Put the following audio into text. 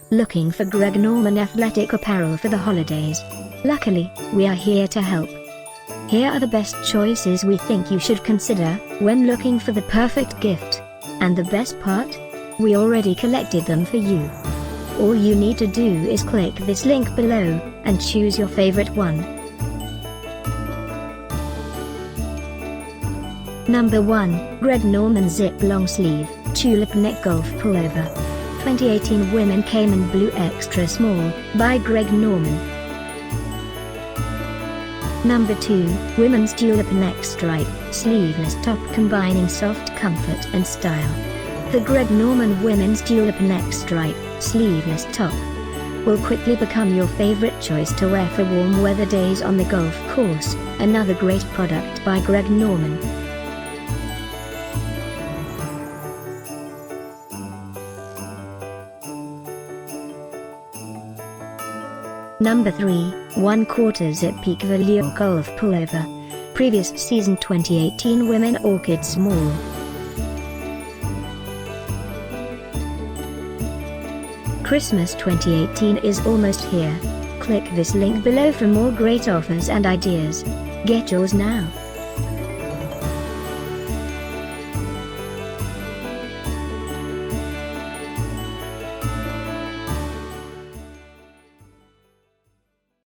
Looking for Greg Norman athletic apparel for the holidays? Luckily, we are here to help. Here are the best choices we think you should consider when looking for the perfect gift. And the best part? We already collected them for you. All you need to do is click this link below and choose your favorite one. Number 1, Greg Norman Zip Long Sleeve, Tulip Neck Golf Pullover. 2018 Women Cayman Blue Extra Small, by Greg Norman. Number 2, Women's Tulip Neck Stripe, Sleeveless Top combining soft comfort and style. The Greg Norman Women's Tulip Neck Stripe, Sleeveless Top will quickly become your favorite choice to wear for warm weather days on the golf course. Another great product by Greg Norman. Number 3, 1/4 Zip Pique Velour Golf Pullover. Previous season 2018 Women Orchid Small. Christmas 2018 is almost here. Click this link below for more great offers and ideas. Get yours now.